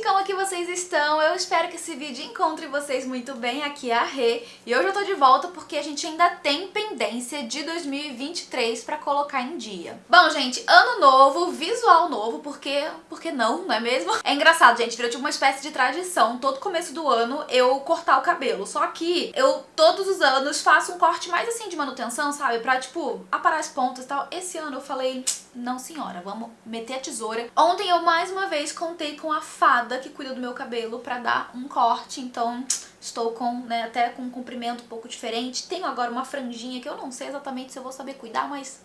como é que vocês estão? Eu espero que esse vídeo encontre vocês muito bem. Aqui é a Rê e hoje eu tô de volta porque a gente ainda tem pendência de 2023 pra colocar em dia. Bom, gente, ano novo, visual novo, porque não é mesmo? É engraçado, gente, virou tipo uma espécie de tradição. Todo começo do ano eu cortar o cabelo. Só que eu, todos os anos, faço um corte mais assim de manutenção, sabe? Pra, tipo, aparar as pontas e tal. Esse ano eu falei, não senhora, vamos meter a tesoura. Ontem eu mais uma vez contei com a fada que cuida do meu cabelo pra dar um corte, então estou com, né, até com um comprimento um pouco diferente. Tenho agora uma franjinha que eu não sei exatamente se eu vou saber cuidar, mas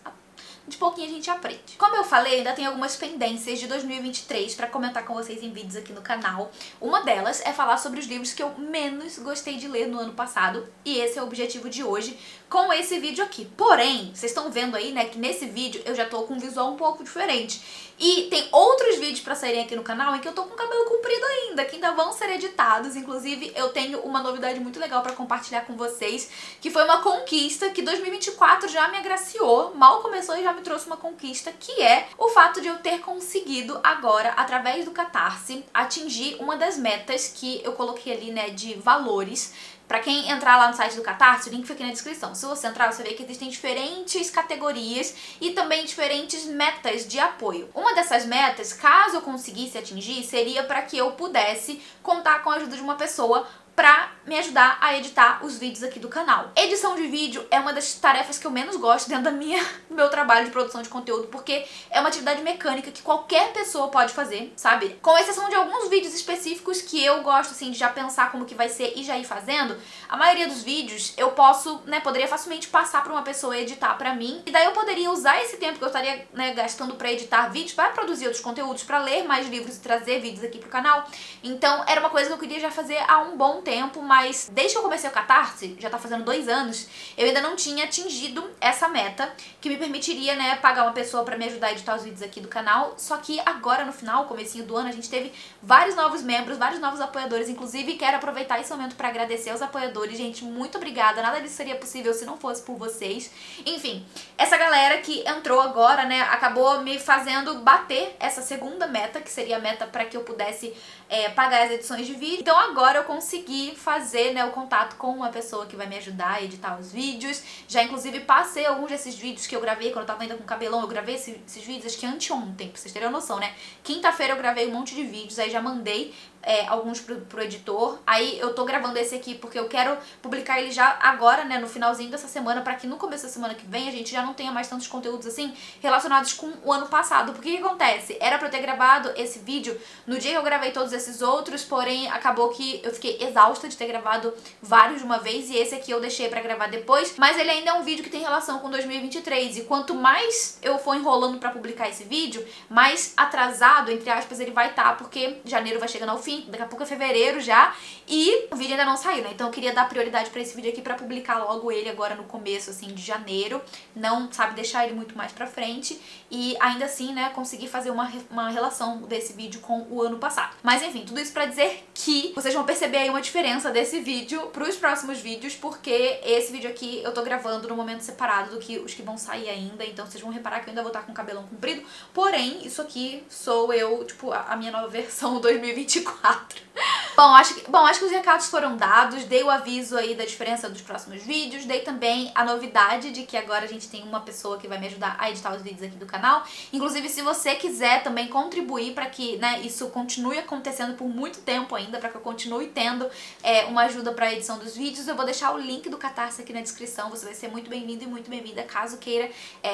de pouquinho a gente aprende. Como eu falei, ainda tem algumas pendências de 2023 pra comentar com vocês em vídeos aqui no canal. Uma delas é falar sobre os livros que eu menos gostei de ler no ano passado, e esse é o objetivo de hoje com esse vídeo aqui. Porém, vocês estão vendo aí, né, que nesse vídeo eu já tô com um visual um pouco diferente. E tem outros vídeos pra saírem aqui no canal em que eu tô com o cabelo comprido ainda, que ainda vão ser editados. Inclusive, eu tenho uma novidade muito legal pra compartilhar com vocês, que foi uma conquista que 2024 já me agraciou, mal começou e já me trouxe uma conquista, que é o fato de eu ter conseguido agora, através do Catarse, atingir uma das metas que eu coloquei ali, né, de valores. Pra quem entrar lá no site do Catarse, o link fica aqui na descrição. Se você entrar, você vê que existem diferentes categorias e também diferentes metas de apoio. Uma dessas metas, caso eu conseguisse atingir, seria para que eu pudesse contar com a ajuda de uma pessoa pra me ajudar a editar os vídeos aqui do canal. Edição de vídeo é uma das tarefas que eu menos gosto dentro do meu trabalho de produção de conteúdo, porque é uma atividade mecânica que qualquer pessoa pode fazer, sabe? Com exceção de alguns vídeos específicos que eu gosto, assim, de já pensar como que vai ser e já ir fazendo, a maioria dos vídeos eu posso, né, poderia facilmente passar pra uma pessoa editar pra mim, e daí eu poderia usar esse tempo que eu estaria, né, gastando pra editar vídeos, para produzir outros conteúdos, pra ler mais livros e trazer vídeos aqui pro canal. Então era uma coisa que eu queria já fazer há um bom tempo, mas desde que eu comecei o Catarse, já tá fazendo 2 anos, eu ainda não tinha atingido essa meta, que me permitiria, né, pagar uma pessoa pra me ajudar a editar os vídeos aqui do canal. Só que agora, no final, comecinho do ano, a gente teve vários novos membros, vários novos apoiadores. Inclusive, quero aproveitar esse momento pra agradecer aos apoiadores. Gente, muito obrigada, nada disso seria possível se não fosse por vocês. Enfim, essa galera que entrou agora, né, acabou me fazendo bater essa segunda meta, que seria a meta pra que eu pudesse pagar as edições de vídeo. Então agora eu consegui fazer, né, o contato com uma pessoa que vai me ajudar a editar os vídeos. Já inclusive passei alguns desses vídeos que eu gravei quando eu tava ainda com cabelão. Eu gravei esses vídeos acho que anteontem, pra vocês terem uma noção, né? Quinta-feira eu gravei um monte de vídeos, aí já mandei alguns pro editor. Aí eu tô gravando esse aqui porque eu quero publicar ele já agora, né, no finalzinho dessa semana, pra que no começo da semana que vem a gente já não tenha mais tantos conteúdos assim relacionados com o ano passado. Porque o que acontece? Era pra eu ter gravado esse vídeo no dia que eu gravei todos esses outros, porém acabou que eu fiquei exausta de ter gravado vários de uma vez, e esse aqui eu deixei pra gravar depois, mas ele ainda é um vídeo que tem relação com 2023, e quanto mais eu for enrolando pra publicar esse vídeo, mais atrasado, entre aspas, ele vai estar, porque janeiro vai chegando ao fim, daqui a pouco é fevereiro já, e o vídeo ainda não saiu, né? Então eu queria dar prioridade pra esse vídeo aqui pra publicar logo ele agora no começo, assim, de janeiro, não, sabe, deixar ele muito mais pra frente, e ainda assim, né, conseguir fazer uma relação desse vídeo com o ano passado. Mas enfim, tudo isso pra dizer que vocês vão perceber aí uma diferença desse vídeo pros próximos vídeos, porque esse vídeo aqui eu tô gravando no momento separado do que os que vão sair ainda, então vocês vão reparar que eu ainda vou estar com o cabelão comprido, porém, isso aqui sou eu, tipo, a minha nova versão 2024. Bom, acho que os recados foram dados, dei o aviso aí da diferença dos próximos vídeos, dei também a novidade de que agora a gente tem uma pessoa que vai me ajudar a editar os vídeos aqui do canal. Inclusive, se você quiser também contribuir para que, né, isso continue acontecendo por muito tempo ainda, para que eu continue tendo uma ajuda para a edição dos vídeos, eu vou deixar o link do Catarse aqui na descrição. Você vai ser muito bem-vindo e muito bem-vinda caso queira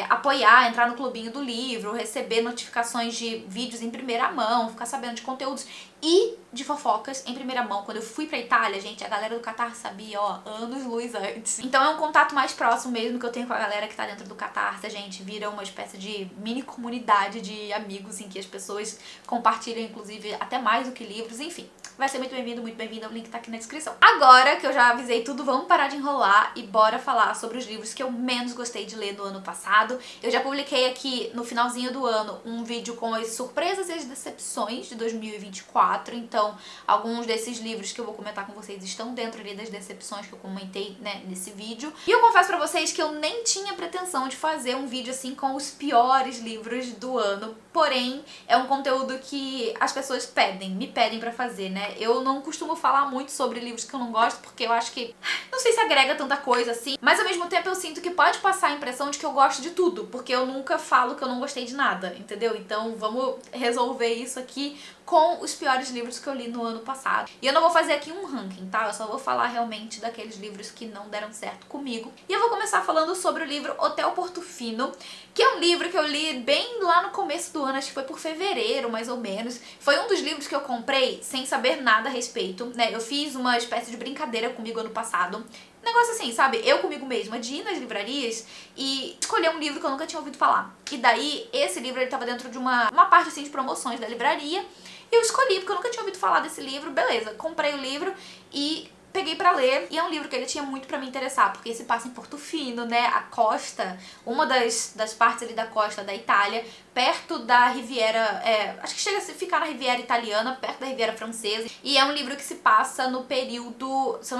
apoiar, entrar no clubinho do livro, receber notificações de vídeos em primeira mão, ficar sabendo de conteúdos e de fofocas em primeira mão. Quando eu fui pra Itália, gente, a galera do Catarse sabia, ó, anos-luz antes. Então é um contato mais próximo mesmo que eu tenho com a galera que tá dentro do Catarse. A gente vira uma espécie de mini comunidade de amigos em que as pessoas compartilham, inclusive, até mais do que livros, enfim. vai ser muito bem-vindo, o link tá aqui na descrição. Agora que eu já avisei tudo, vamos parar de enrolar e bora falar sobre os livros que eu menos gostei de ler no ano passado. Eu já publiquei aqui no finalzinho do ano um vídeo com as surpresas e as decepções de 2024, então alguns desses livros que eu vou comentar com vocês estão dentro ali das decepções que eu comentei, né, nesse vídeo. E eu confesso pra vocês que eu nem tinha pretensão de fazer um vídeo assim com os piores livros do ano, porém é um conteúdo que as pessoas me pedem pra fazer, né? Eu não costumo falar muito sobre livros que eu não gosto, porque eu acho que não sei se agrega tanta coisa assim, mas ao mesmo tempo eu sinto que pode passar a impressão de que eu gosto de tudo, porque eu nunca falo que eu não gostei de nada, entendeu? Então vamos resolver isso aqui com os piores livros que eu li no ano passado. E eu não vou fazer aqui um ranking, tá? Eu só vou falar realmente daqueles livros que não deram certo comigo. E eu vou começar falando sobre o livro Hotel Portofino, que é um livro que eu li bem lá no começo do ano, acho que foi por fevereiro, mais ou menos. Foi um dos livros que eu comprei sem saber nada a respeito, né? Eu fiz uma espécie de brincadeira comigo ano passado. Negócio assim, sabe? Eu comigo mesma, de ir nas livrarias e escolher um livro que eu nunca tinha ouvido falar. E daí, esse livro, ele tava dentro de uma parte, assim, de promoções da livraria. E eu escolhi, porque eu nunca tinha ouvido falar desse livro. Beleza, comprei o livro e peguei pra ler. E é um livro que ele tinha muito pra me interessar, porque se passa em Portofino, né? A costa, uma das partes ali da costa da Itália, perto da Riviera, acho que chega a ficar na Riviera Italiana, perto da Riviera Francesa. E é um livro que se passa no período, se eu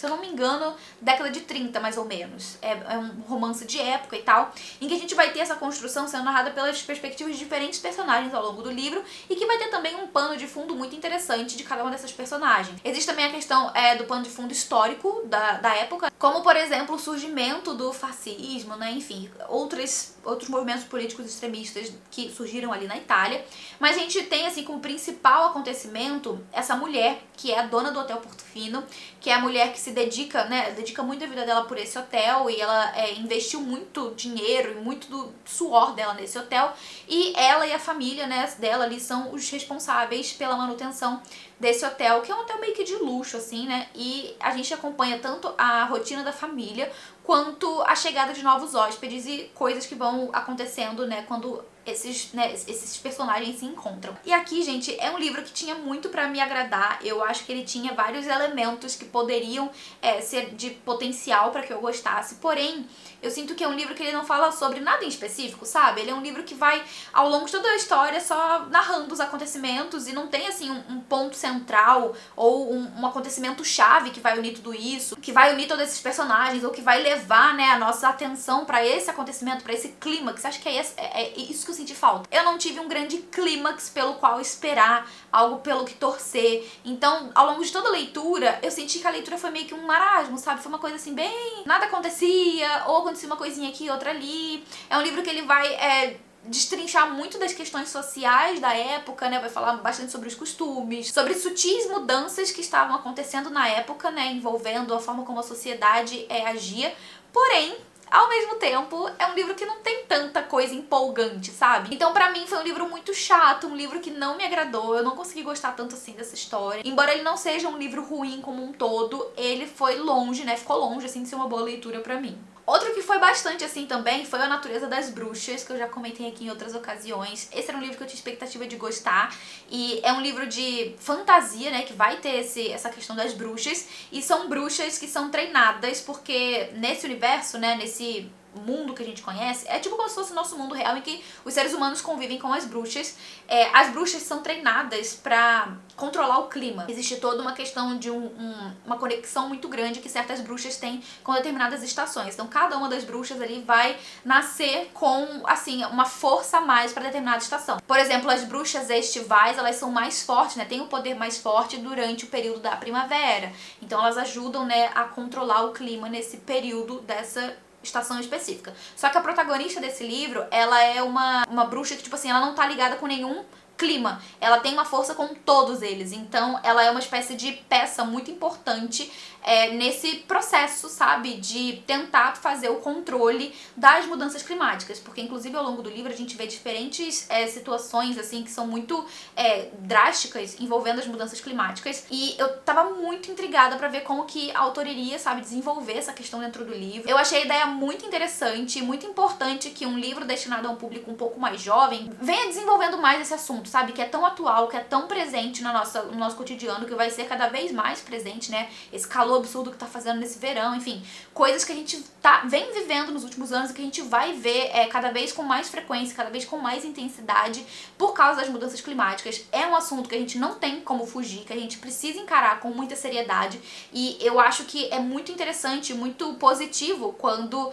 não me engano, década de 30, mais ou menos. É um romance de época e tal, em que a gente vai ter essa construção sendo narrada pelas perspectivas de diferentes personagens ao longo do livro, e que vai ter também um pano de fundo muito interessante de cada uma dessas personagens. Existe também a questão do pano de fundo histórico da época, como, por exemplo, o surgimento do fascismo, né? Enfim, outros movimentos políticos extremistas que surgiram ali na Itália. Mas a gente tem, assim, como principal acontecimento essa mulher, que é a dona do Hotel Portofino, que é a mulher que se dedica, né, dedica muito a vida dela por esse hotel, e ela investiu muito dinheiro e muito do suor dela nesse hotel, e ela e a família, né, dela ali são os responsáveis pela manutenção desse hotel, que é um hotel meio que de luxo, assim, né, e a gente acompanha tanto a rotina da família, quanto a chegada de novos hóspedes e coisas que vão acontecendo, né, quando esses personagens se encontram. E aqui, gente, é um livro que tinha muito pra me agradar. Eu acho que ele tinha vários elementos que poderiam ser de potencial pra que eu gostasse, porém, eu sinto que é um livro que ele não fala sobre nada em específico, sabe? Ele é um livro que vai, ao longo de toda a história, só narrando os acontecimentos, e não tem, assim, um ponto central ou um acontecimento chave que vai unir tudo isso, que vai unir todos esses personagens, ou que vai levar, né, a nossa atenção pra esse acontecimento, pra esse clímax. Acho que é isso que eu senti falta. Eu não tive um grande clímax pelo qual esperar, algo pelo que torcer. Então, ao longo de toda a leitura, eu senti que a leitura foi meio que um marasmo, sabe? Foi uma coisa assim, bem... nada acontecia, ou acontecia uma coisinha aqui, outra ali. É um livro que ele vai... destrinchar muito das questões sociais da época, né? Vai falar bastante sobre os costumes, sobre sutis mudanças que estavam acontecendo na época, né? Envolvendo a forma como a sociedade agia. Porém, ao mesmo tempo, é um livro que não tem tanta coisa empolgante, sabe? Então, pra mim, foi um livro muito chato, um livro que não me agradou, eu não consegui gostar tanto assim dessa história. Embora ele não seja um livro ruim como um todo, ele foi longe, né? Ficou longe, assim, de ser uma boa leitura pra mim. Outro que foi bastante assim também foi A Natureza das Bruxas, que eu já comentei aqui em outras ocasiões. Esse era um livro que eu tinha expectativa de gostar, e é um livro de fantasia, né, que vai ter essa questão das bruxas, e são bruxas que são treinadas, porque nesse universo, né, nesse mundo que a gente conhece, é tipo como se fosse o nosso mundo real, em que os seres humanos convivem com as bruxas. As bruxas são treinadas pra controlar o clima. Existe toda uma questão de uma conexão muito grande que certas bruxas têm com determinadas estações. Então, cada uma das bruxas ali vai nascer com, assim, uma força a mais pra determinada estação. Por exemplo, as bruxas estivais, elas são mais fortes, né? Têm o poder mais forte durante o período da primavera. Então, elas ajudam, né, a controlar o clima nesse período dessa estação específica. Só que a protagonista desse livro, ela é uma bruxa que, tipo assim, ela não tá ligada com nenhum clima. Ela tem uma força com todos eles. Então, ela é uma espécie de peça muito importante nesse processo, sabe? De tentar fazer o controle das mudanças climáticas. Porque, inclusive, ao longo do livro, a gente vê diferentes situações, assim, que são muito drásticas envolvendo as mudanças climáticas. E eu tava muito intrigada pra ver como que a autora iria, sabe, desenvolver essa questão dentro do livro. Eu achei a ideia muito interessante, muito importante que um livro destinado a um público um pouco mais jovem venha desenvolvendo mais esse assunto, assunto, sabe? Que é tão atual, que é tão presente no nosso cotidiano, que vai ser cada vez mais presente, né? Esse calor absurdo que tá fazendo nesse verão, enfim. Coisas que a gente vem vivendo nos últimos anos e que a gente vai ver cada vez com mais frequência, cada vez com mais intensidade por causa das mudanças climáticas. É um assunto que a gente não tem como fugir, que a gente precisa encarar com muita seriedade, e eu acho que é muito interessante, muito positivo quando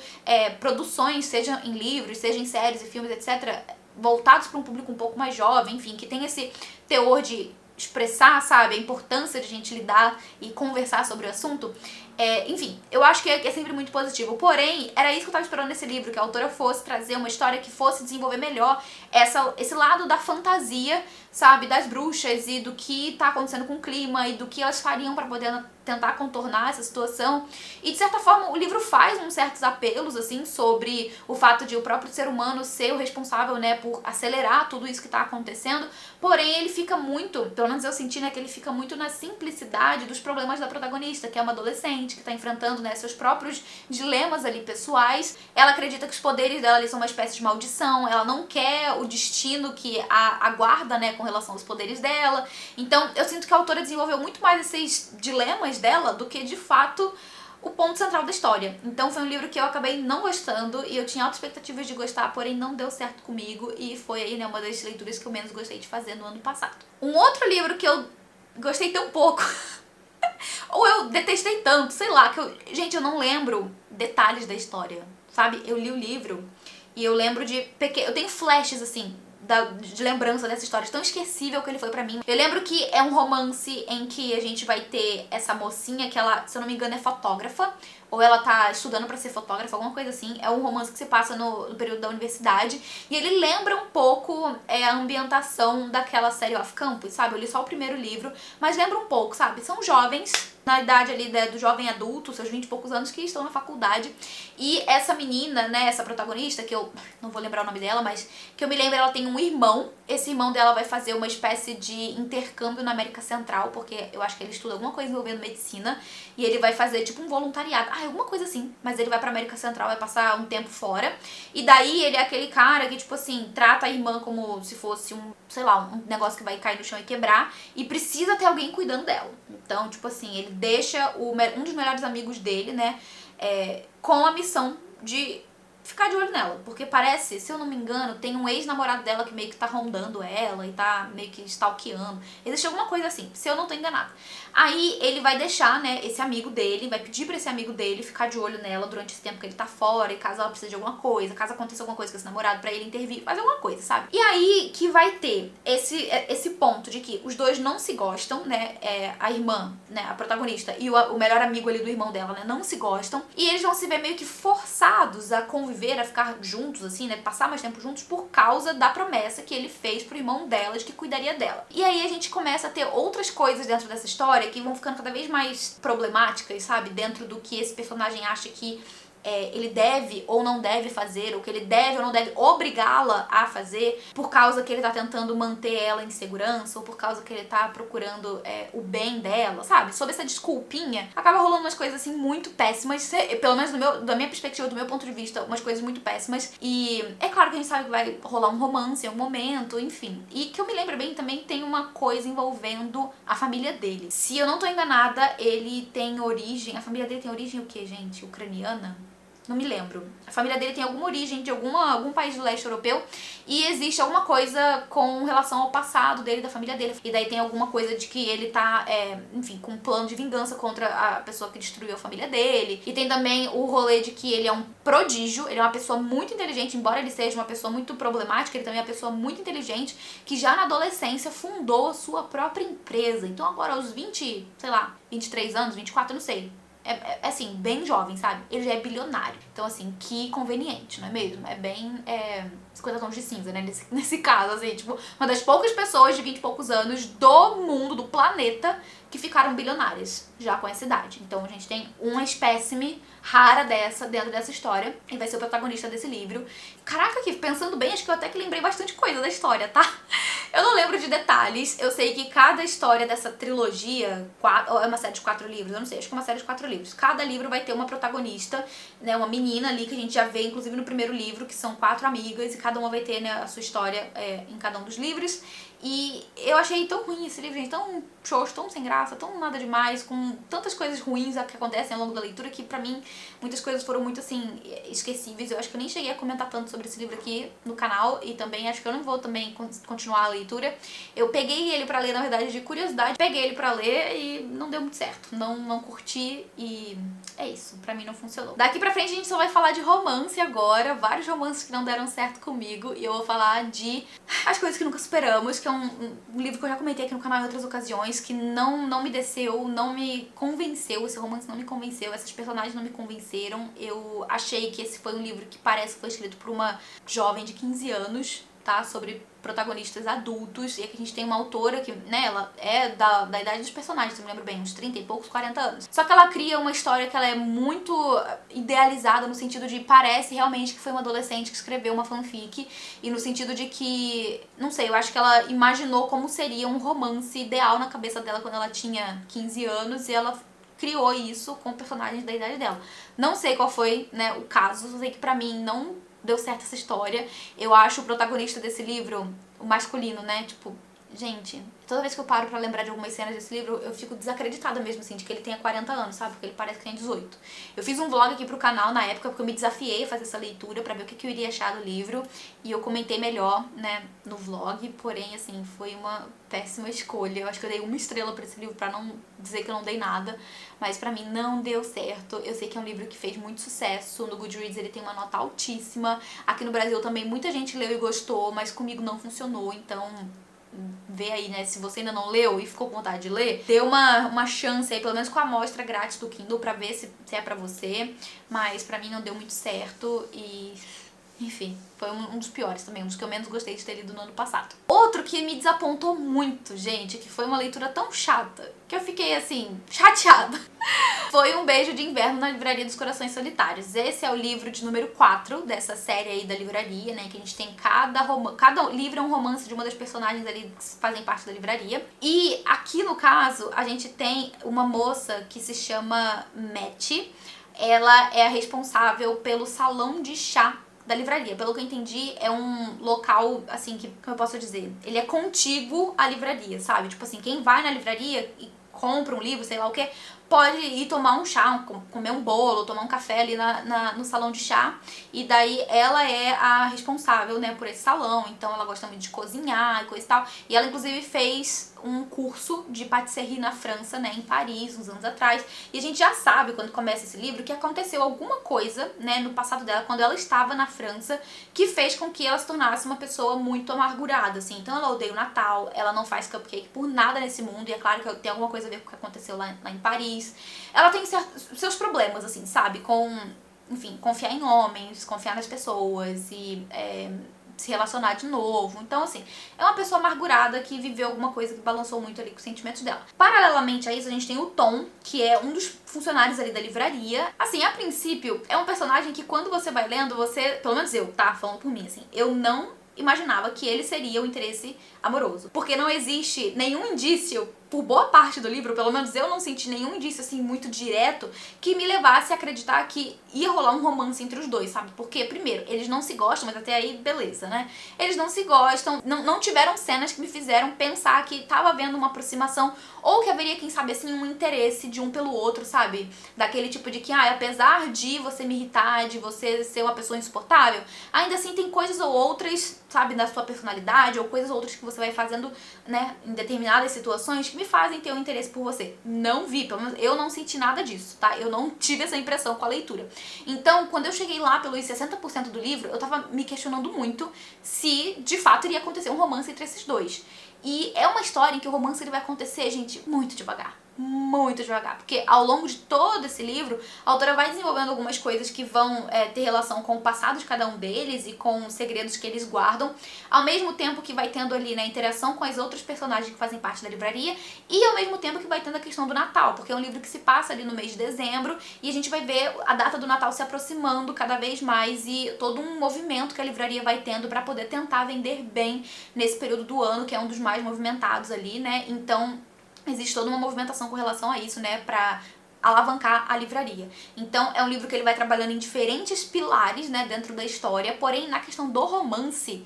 produções, seja em livros, seja em séries e filmes, etc., voltados para um público um pouco mais jovem, enfim, que tem esse teor de expressar, sabe, a importância de a gente lidar e conversar sobre o assunto. Enfim, eu acho que é sempre muito positivo. Porém, era isso que eu tava esperando nesse livro, que a autora fosse trazer uma história que fosse desenvolver melhor esse lado da fantasia, sabe, das bruxas e do que tá acontecendo com o clima e do que elas fariam para poder tentar contornar essa situação. E de certa forma o livro faz uns certos apelos, assim, sobre o fato de o próprio ser humano ser o responsável, né, por acelerar tudo isso que tá acontecendo. Porém, ele fica muito, pelo menos eu senti, né, que ele fica muito na simplicidade dos problemas da protagonista, que é uma adolescente, que tá enfrentando, né, seus próprios dilemas ali pessoais. Ela acredita que os poderes dela ali são uma espécie de maldição, ela não quer o destino que a aguarda, né, com relação aos poderes dela. Então, eu sinto que a autora desenvolveu muito mais esses dilemas dela do que, de fato, o ponto central da história. Então foi um livro que eu acabei não gostando, e eu tinha altas expectativas de gostar, porém não deu certo comigo, e foi aí, né, uma das leituras que eu menos gostei de fazer no ano passado. Um outro livro que eu gostei tão pouco ou eu detestei tanto, sei lá, gente, eu não lembro detalhes da história, sabe? Eu li o livro e eu lembro de eu tenho flashes, assim, de lembrança dessa história, tão esquecível que ele foi pra mim. Eu lembro que é um romance em que a gente vai ter essa mocinha que ela, se eu não me engano, é fotógrafa, ou ela tá estudando pra ser fotógrafa, alguma coisa assim. É um romance que se passa no período da universidade, e ele lembra um pouco a ambientação daquela série Off Campus, sabe? Eu li só o primeiro livro, mas lembra um pouco, sabe? São jovens, na idade ali do jovem adulto, seus 20 e poucos anos, que estão na faculdade. E essa menina, né, essa protagonista, que eu não vou lembrar o nome dela, mas que eu me lembro, ela tem um irmão. Esse irmão dela vai fazer uma espécie de intercâmbio na América Central, porque eu acho que ele estuda alguma coisa envolvendo medicina, e ele vai fazer tipo um voluntariado, alguma coisa assim, mas ele vai pra América Central, vai passar um tempo fora, e daí ele é aquele cara que, tipo assim, trata a irmã como se fosse sei lá, um negócio que vai cair no chão e quebrar, e precisa ter alguém cuidando dela. Então, tipo assim, ele deixa um dos melhores amigos dele, né, com a missão de ficar de olho nela, porque parece, se eu não me engano, tem um ex-namorado dela que meio que tá rondando ela e tá meio que stalkeando. Existe alguma coisa assim, se eu não tô enganada. Aí ele vai deixar, né, esse amigo dele, vai pedir pra esse amigo dele ficar de olho nela durante esse tempo que ele tá fora, e caso ela precise de alguma coisa, caso aconteça alguma coisa com esse namorado, pra ele intervir, fazer alguma coisa, sabe? E aí que vai ter esse ponto de que os dois não se gostam, né, a irmã, né, a protagonista, e o melhor amigo ali do irmão dela, né, não se gostam, e eles vão se ver meio que forçados a conviver, a ficar juntos, assim, né, passar mais tempo juntos por causa da promessa que ele fez pro irmão dela de que cuidaria dela. E aí a gente começa a ter outras coisas dentro dessa história que vão ficando cada vez mais problemáticas, sabe, dentro do que esse personagem acha que ele deve ou não deve fazer, ou que ele deve ou não deve obrigá-la a fazer, por causa que ele tá tentando manter ela em segurança, ou por causa que ele tá procurando o bem dela, sabe? Sob essa desculpinha, acaba rolando umas coisas assim muito péssimas, pelo menos da minha perspectiva, do meu ponto de vista, umas coisas muito péssimas. E é claro que a gente sabe que vai rolar um romance em algum momento, enfim. E que eu me lembro bem, também tem uma coisa envolvendo a família dele. Se eu não tô enganada, ele tem origem... A família dele tem origem o quê, gente? Ucraniana? Não me lembro. A família dele tem alguma origem de algum país do leste europeu, e existe alguma coisa com relação ao passado dele, da família dele. E daí tem alguma coisa de que ele tá, enfim, com um plano de vingança contra a pessoa que destruiu a família dele. E tem também o rolê de que ele é um prodígio, ele é uma pessoa muito inteligente, embora ele seja uma pessoa muito problemática, ele também é uma pessoa muito inteligente, que já na adolescência fundou a sua própria empresa. Então agora aos 20, sei lá, 23 anos, 24, eu não sei. Assim, bem jovem, sabe? Ele já é bilionário. Então, assim, que conveniente, não é mesmo? É bem 50 tons de cinza, né? Nesse caso, assim, tipo, uma das poucas pessoas de 20 e poucos anos do mundo, do planeta, que ficaram bilionárias já com essa idade. Então a gente tem uma espécime rara dentro dessa história, e vai ser o protagonista desse livro. Caraca, aqui, pensando bem, acho que eu até que lembrei bastante coisa da história, tá? Eu não lembro de detalhes, eu sei que cada história dessa trilogia, ou é uma série de 4 livros, eu não sei, acho que é uma série de 4 livros. Cada livro vai ter uma protagonista, né, uma menina ali, que a gente já vê, inclusive no primeiro livro, que são 4 amigas, e cada uma vai ter, né, a sua história em cada um dos livros. E eu achei tão ruim esse livro, gente, tão xoxo, tão sem graça, tão nada demais, com tantas coisas ruins que acontecem ao longo da leitura, que pra mim muitas coisas foram muito, assim, esquecíveis. Eu acho que eu nem cheguei a comentar tanto sobre esse livro aqui no canal, e também acho que eu não vou também continuar a leitura. Eu peguei ele pra ler, na verdade, de curiosidade, peguei ele pra ler e não deu muito certo. Não curti e é isso, pra mim não funcionou. Daqui pra frente a gente só vai falar de romance agora, vários romances que não deram certo comigo, e eu vou falar de As Coisas que Nunca Superamos, que é um livro que eu já comentei aqui no canal em outras ocasiões, que não me desceu, não me convenceu, esse romance não me convenceu, essas personagens não me convenceram. Eu achei que esse foi um livro que parece que foi escrito por uma jovem de 15 anos, tá? Sobre protagonistas adultos, e aqui a gente tem uma autora que, né, ela é da idade dos personagens, se eu me lembro bem, uns 30 e poucos, 40 anos. Só que ela cria uma história que ela é muito idealizada, no sentido de parece realmente que foi uma adolescente que escreveu uma fanfic, e no sentido de que, não sei, eu acho que ela imaginou como seria um romance ideal na cabeça dela quando ela tinha 15 anos, e ela criou isso com personagens da idade dela. Não sei qual foi, né, o caso, só sei que pra mim não deu certo essa história. Eu acho o protagonista desse livro, o masculino, né, tipo, gente, toda vez que eu paro pra lembrar de algumas cenas desse livro, eu fico desacreditada mesmo, assim, de que ele tenha 40 anos, sabe? Porque ele parece que tem 18. Eu fiz um vlog aqui pro canal na época, porque eu me desafiei a fazer essa leitura pra ver o que eu iria achar do livro, e eu comentei melhor, né, no vlog, porém, assim, foi uma péssima escolha. Eu acho que eu dei 1 estrela pra esse livro, pra não dizer que eu não dei nada, mas pra mim não deu certo. Eu sei que é um livro que fez muito sucesso, no Goodreads ele tem uma nota altíssima, aqui no Brasil também muita gente leu e gostou, mas comigo não funcionou, então vê aí, né, se você ainda não leu e ficou com vontade de ler, dê uma chance aí, pelo menos com a amostra grátis do Kindle, pra ver se é pra você, mas pra mim não deu muito certo e... enfim, foi um dos piores também, um dos que eu menos gostei de ter lido no ano passado. Outro que me desapontou muito, gente, que foi uma leitura tão chata, que eu fiquei, assim, chateada, foi Um Beijo de Inverno na Livraria dos Corações Solitários. Esse é o livro de número 4 dessa série aí da livraria, né, que a gente tem cada livro é um romance de uma das personagens ali que fazem parte da livraria. E aqui, no caso, a gente tem uma moça que se chama Matt. Ela é a responsável pelo salão de chá da livraria. Pelo que eu entendi, é um local, assim, que, como eu posso dizer, ele é contíguo à livraria, sabe? Tipo assim, quem vai na livraria e compra um livro, sei lá o que, pode ir tomar um chá, comer um bolo, tomar um café ali no salão de chá, e daí ela é a responsável, né, por esse salão, então ela gosta muito de cozinhar e coisa e tal, e ela inclusive fez um curso de patisserie na França, né, em Paris, uns anos atrás, e a gente já sabe, quando começa esse livro, que aconteceu alguma coisa, né, no passado dela, quando ela estava na França, que fez com que ela se tornasse uma pessoa muito amargurada, assim, então ela odeia o Natal, ela não faz cupcake por nada nesse mundo, e é claro que tem alguma coisa a ver com o que aconteceu lá em Paris. Ela tem seus problemas, assim, sabe, com, enfim, confiar em homens, confiar nas pessoas e se relacionar de novo. Então, assim, é uma pessoa amargurada que viveu alguma coisa que balançou muito ali com os sentimentos dela. Paralelamente a isso, a gente tem o Tom, que é um dos funcionários ali da livraria. Assim, a princípio, é um personagem que quando você vai lendo, você, pelo menos eu, tá, falando por mim, assim, eu não imaginava que ele seria o interesse amoroso. Porque não existe nenhum indício, por boa parte do livro, pelo menos eu não senti nenhum indício assim muito direto que me levasse a acreditar que ia rolar um romance entre os dois, sabe? Porque, primeiro, eles não se gostam, mas até aí, beleza, né? Eles não se gostam, não tiveram cenas que me fizeram pensar que tava havendo uma aproximação ou que haveria, quem sabe, assim, um interesse de um pelo outro, sabe? Daquele tipo de que, apesar de você me irritar, de você ser uma pessoa insuportável, ainda assim tem coisas ou outras, sabe, na sua personalidade, ou coisas ou outras que você vai fazendo, né, em determinadas situações que me fazem ter um interesse por você. Não vi, pelo menos eu não senti nada disso, tá? Eu não tive essa impressão com a leitura. Então, quando eu cheguei lá pelos 60% do livro, eu tava me questionando muito se, de fato, iria acontecer um romance entre esses dois. E é uma história em que o romance ele vai acontecer, gente, muito devagar. Muito devagar, porque ao longo de todo esse livro, a autora vai desenvolvendo algumas coisas que vão ter relação com o passado de cada um deles e com os segredos que eles guardam, ao mesmo tempo que vai tendo ali, né, interação com as outras personagens que fazem parte da livraria, e ao mesmo tempo que vai tendo a questão do Natal, porque é um livro que se passa ali no mês de dezembro, e a gente vai ver a data do Natal se aproximando cada vez mais, e todo um movimento que a livraria vai tendo para poder tentar vender bem nesse período do ano, que é um dos mais movimentados ali, né, então existe toda uma movimentação com relação a isso, né, pra alavancar a livraria. Então é um livro que ele vai trabalhando em diferentes pilares, né, dentro da história, porém na questão do romance,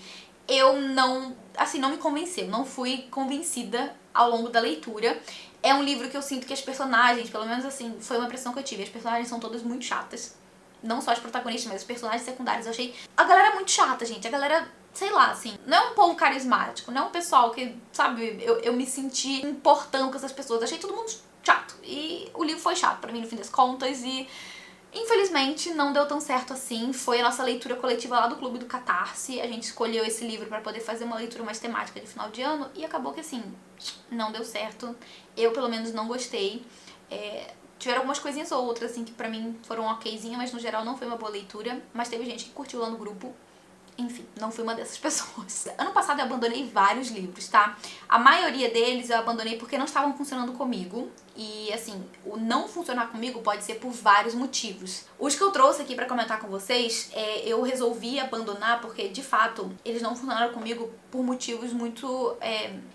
eu não, assim, não me convenceu, não fui convencida ao longo da leitura. É um livro que eu sinto que as personagens, pelo menos assim, foi uma impressão que eu tive, as personagens são todas muito chatas. Não só as protagonistas, mas os personagens secundários. Eu achei a galera muito chata, gente. A galera, sei lá, assim, não é um povo carismático, não é um pessoal que, sabe, eu me senti importando com essas pessoas. Eu achei todo mundo chato. E o livro foi chato pra mim, no fim das contas, e infelizmente não deu tão certo assim. Foi a nossa leitura coletiva lá do Clube do Catarse. A gente escolheu esse livro pra poder fazer uma leitura mais temática de final de ano e acabou que assim, não deu certo. Eu pelo menos não gostei. Tiveram algumas coisinhas ou outras assim que pra mim foram okzinha, mas no geral não foi uma boa leitura. Mas teve gente que curtiu lá no grupo. Enfim, não fui uma dessas pessoas. Ano passado eu abandonei vários livros, tá? A maioria deles eu abandonei porque não estavam funcionando comigo. E assim, o não funcionar comigo pode ser por vários motivos. Os que eu trouxe aqui pra comentar com vocês, eu resolvi abandonar porque, de fato, eles não funcionaram comigo por motivos muito,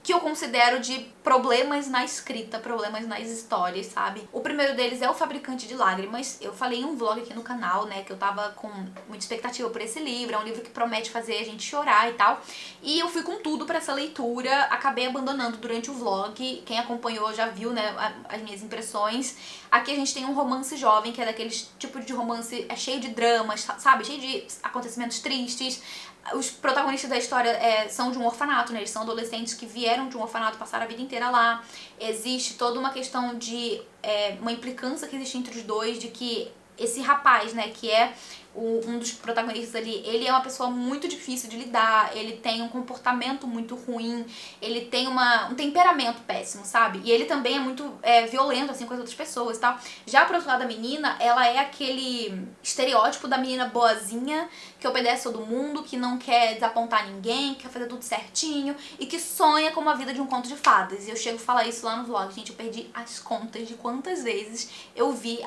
que eu considero de problemas na escrita, problemas nas histórias, sabe? O primeiro deles é O Fabricante de Lágrimas. Eu falei em um vlog aqui no canal, né, que eu tava com muita expectativa por esse livro. É um livro que promete fazer a gente chorar e tal. E eu fui com tudo pra essa leitura, acabei abandonando durante o vlog. Quem acompanhou já viu, né, as minhas impressões. Aqui a gente tem um romance jovem, que é daqueles tipo de romance cheio de dramas, sabe? Cheio de acontecimentos tristes. Os protagonistas da história são de um orfanato, né? Eles são adolescentes que vieram de um orfanato, passaram a vida inteira lá. Existe toda uma questão de uma implicância que existe entre os dois, de que esse rapaz, né, que é um dos protagonistas ali, ele é uma pessoa muito difícil de lidar, ele tem um comportamento muito ruim, ele tem um temperamento péssimo, sabe? E ele também é muito violento, assim, com as outras pessoas e tal. Já pro outro lado da menina, ela é aquele estereótipo da menina boazinha, que obedece todo mundo, que não quer desapontar ninguém, que quer fazer tudo certinho e que sonha com uma vida de um conto de fadas. E eu chego a falar isso lá no vlog, gente, eu perdi as contas de quantas vezes eu vi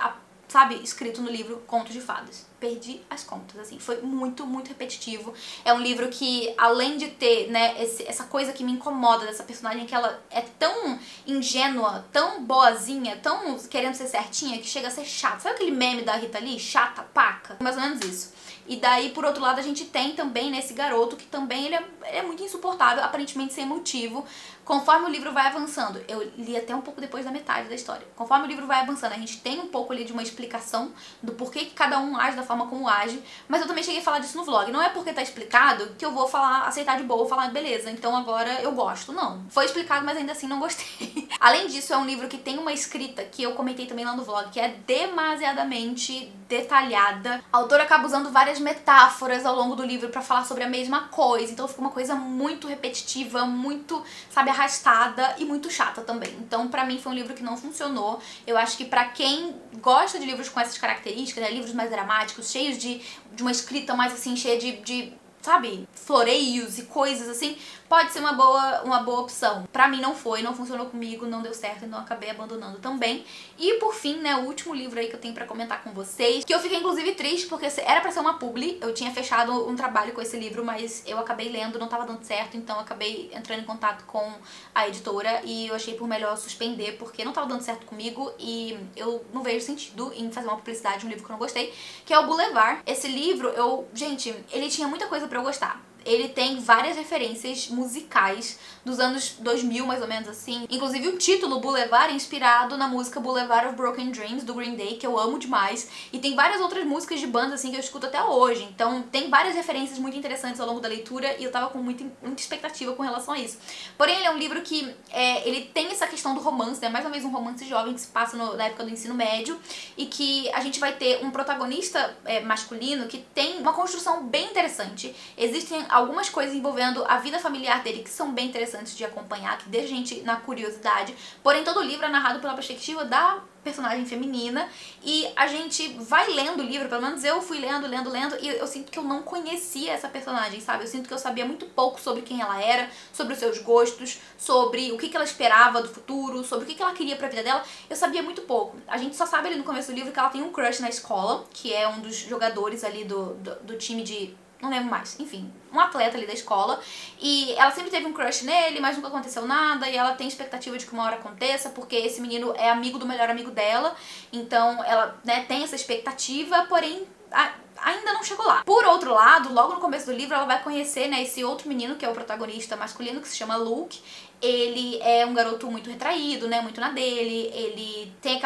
sabe, escrito no livro Contos de Fadas. Perdi as contas, assim, foi muito, muito repetitivo. É um livro que, além de ter, né, essa coisa que me incomoda dessa personagem, que ela é tão ingênua, tão boazinha, tão querendo ser certinha, que chega a ser chata. Sabe aquele meme da Rita Lee? Chata, paca? Mais ou menos isso. E daí, por outro lado, a gente tem também, né, esse garoto que também ele é muito insuportável, aparentemente sem motivo. Conforme o livro vai avançando, eu li até um pouco depois da metade da história. Conforme o livro vai avançando, a gente tem um pouco ali de uma explicação do porquê que cada um age da forma como age, mas eu também cheguei a falar disso no vlog. Não é porque tá explicado que eu vou aceitar de boa, falar, beleza, então agora eu gosto. Não. Foi explicado, mas ainda assim não gostei. Além disso, é um livro que tem uma escrita, que eu comentei também lá no vlog, que é demasiadamente detalhada. A autora acaba usando várias metáforas ao longo do livro pra falar sobre a mesma coisa, então fica uma coisa muito repetitiva, muito, sabe, arrastada e muito chata também. Então, pra mim, foi um livro que não funcionou. Eu acho que pra quem gosta de livros com essas características, né, livros mais dramáticos, cheios de uma escrita mais assim, cheia de sabe, floreios e coisas assim, pode ser uma boa opção. Pra mim não foi, não funcionou comigo, não deu certo, então acabei abandonando também. E por fim, né, o último livro aí que eu tenho pra comentar com vocês, que eu fiquei inclusive triste porque era pra ser uma publi, eu tinha fechado um trabalho com esse livro, mas eu acabei lendo, não tava dando certo, então eu acabei entrando em contato com a editora e eu achei por melhor suspender porque não tava dando certo comigo e eu não vejo sentido em fazer uma publicidade de um livro que eu não gostei, que é o Boulevard. Esse livro, gente, ele tinha muita coisa pra eu gostar. Ele tem várias referências musicais dos anos 2000, mais ou menos assim. Inclusive o título Boulevard é inspirado na música Boulevard of Broken Dreams, do Green Day, que eu amo demais. E tem várias outras músicas de bandas assim que eu escuto até hoje. Então tem várias referências muito interessantes ao longo da leitura e eu tava com muita expectativa com relação a isso. Porém, ele é um livro que ele tem essa questão do romance, né? Mais uma vez um romance jovem que se passa na época do ensino médio e que a gente vai ter um protagonista masculino que tem uma construção bem interessante. Existem algumas coisas envolvendo a vida familiar dele que são bem interessantes de acompanhar, que deixa a gente na curiosidade. Porém, todo o livro é narrado pela perspectiva da personagem feminina e a gente vai lendo o livro, pelo menos eu fui lendo e eu sinto que eu não conhecia essa personagem, sabe? Eu sinto que eu sabia muito pouco sobre quem ela era, sobre os seus gostos, sobre o que ela esperava do futuro, sobre o que ela queria pra vida dela. Eu sabia muito pouco. A gente só sabe ali no começo do livro que ela tem um crush na escola, que é um dos jogadores ali do time de... não lembro mais, enfim, um atleta ali da escola, e ela sempre teve um crush nele, mas nunca aconteceu nada, e ela tem expectativa de que uma hora aconteça, porque esse menino é amigo do melhor amigo dela, então ela, né, tem essa expectativa, porém ainda não chegou lá. Por outro lado, logo no começo do livro, ela vai conhecer, né, esse outro menino que é o protagonista masculino, que se chama Luke. Ele é um garoto muito retraído, né, muito na dele, ele tem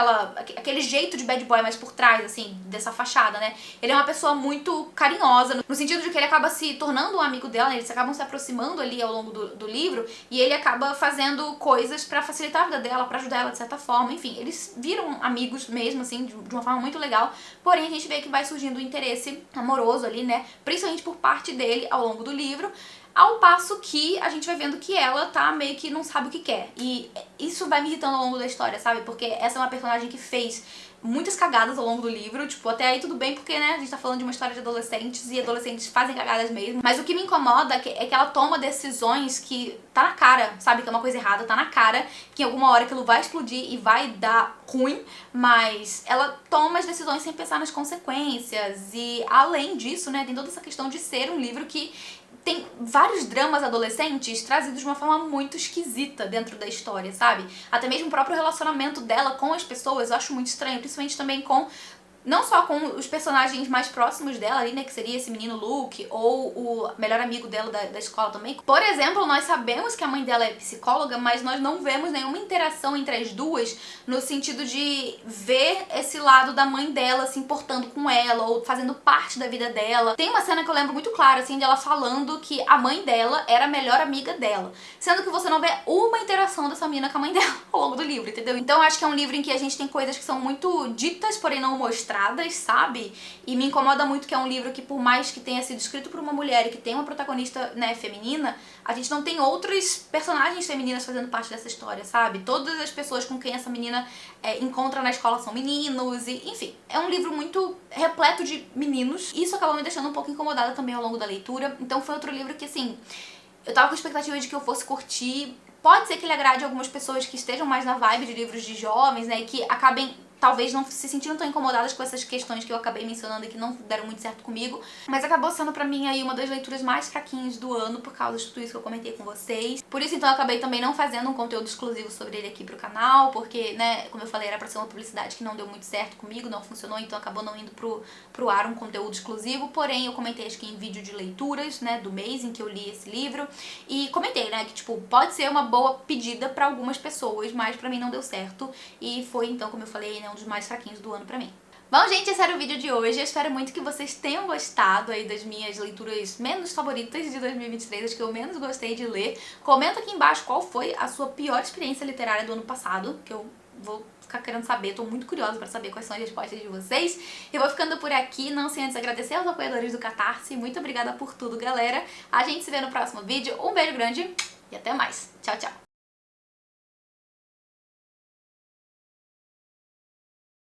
aquele jeito de bad boy mais por trás, assim, dessa fachada, né. Ele é uma pessoa muito carinhosa, no sentido de que ele acaba se tornando um amigo dela, né, eles acabam se aproximando ali ao longo do livro, e ele acaba fazendo coisas pra facilitar a vida dela, pra ajudar ela de certa forma, enfim, eles viram amigos mesmo, assim, de uma forma muito legal, porém a gente vê que vai surgindo um interesse amoroso ali, né, principalmente por parte dele ao longo do livro, ao passo que a gente vai vendo que ela tá meio que não sabe o que quer. E isso vai me irritando ao longo da história, sabe? Porque essa é uma personagem que fez muitas cagadas ao longo do livro, tipo, até aí tudo bem porque, né, a gente tá falando de uma história de adolescentes e adolescentes fazem cagadas mesmo, mas o que me incomoda é que ela toma decisões que tá na cara, sabe, que é uma coisa errada, tá na cara, que em alguma hora aquilo vai explodir e vai dar ruim, mas ela toma as decisões sem pensar nas consequências e, além disso, né, tem toda essa questão de ser um livro que tem vários dramas adolescentes trazidos de uma forma muito esquisita dentro da história, sabe? Até mesmo o próprio relacionamento dela com as pessoas eu acho muito estranho, principalmente também não só com os personagens mais próximos dela ali, né, que seria esse menino Luke, ou o melhor amigo dela da escola também. Por exemplo, nós sabemos que a mãe dela é psicóloga, mas nós não vemos nenhuma interação entre as duas, no sentido de ver esse lado da mãe dela se importando com ela, ou fazendo parte da vida dela. Tem uma cena que eu lembro muito clara, assim, de ela falando que a mãe dela era a melhor amiga dela, sendo que você não vê uma interação dessa menina com a mãe dela ao longo do livro, entendeu? Então eu acho que é um livro em que a gente tem coisas que são muito ditas, porém não mostradas, sabe? E me incomoda muito que é um livro que, por mais que tenha sido escrito por uma mulher e que tenha uma protagonista, né, feminina, a gente não tem outras personagens femininas fazendo parte dessa história, sabe? Todas as pessoas com quem essa menina encontra na escola são meninos e, enfim, é um livro muito repleto de meninos. Isso acabou me deixando um pouco incomodada também ao longo da leitura. Então foi outro livro que, assim, eu tava com expectativa de que eu fosse curtir. Pode ser que ele agrade algumas pessoas que estejam mais na vibe de livros de jovens, né, e que acabem talvez não se sentiram tão incomodadas com essas questões que eu acabei mencionando e que não deram muito certo comigo, mas acabou sendo pra mim aí uma das leituras mais fraquinhas do ano por causa de tudo isso que eu comentei com vocês. Por isso, então, eu acabei também não fazendo um conteúdo exclusivo sobre ele aqui pro canal, porque, né, como eu falei, era pra ser uma publicidade que não deu muito certo comigo, não funcionou, então acabou não indo pro ar um conteúdo exclusivo, porém eu comentei acho que em vídeo de leituras, né, do mês em que eu li esse livro, e comentei, né, que tipo, pode ser uma boa pedida pra algumas pessoas, mas pra mim não deu certo, e foi então, como eu falei, né, um dos mais fraquinhos do ano pra mim. Bom, gente, esse era o vídeo de hoje. Eu espero muito que vocês tenham gostado aí das minhas leituras menos favoritas de 2023, as que eu menos gostei de ler. Comenta aqui embaixo qual foi a sua pior experiência literária do ano passado, que eu vou ficar querendo saber, tô muito curiosa pra saber quais são as respostas de vocês. Eu vou ficando por aqui, não sem antes agradecer aos apoiadores do Catarse. Muito obrigada por tudo, galera. A gente se vê no próximo vídeo. Um beijo grande e até mais. Tchau, tchau.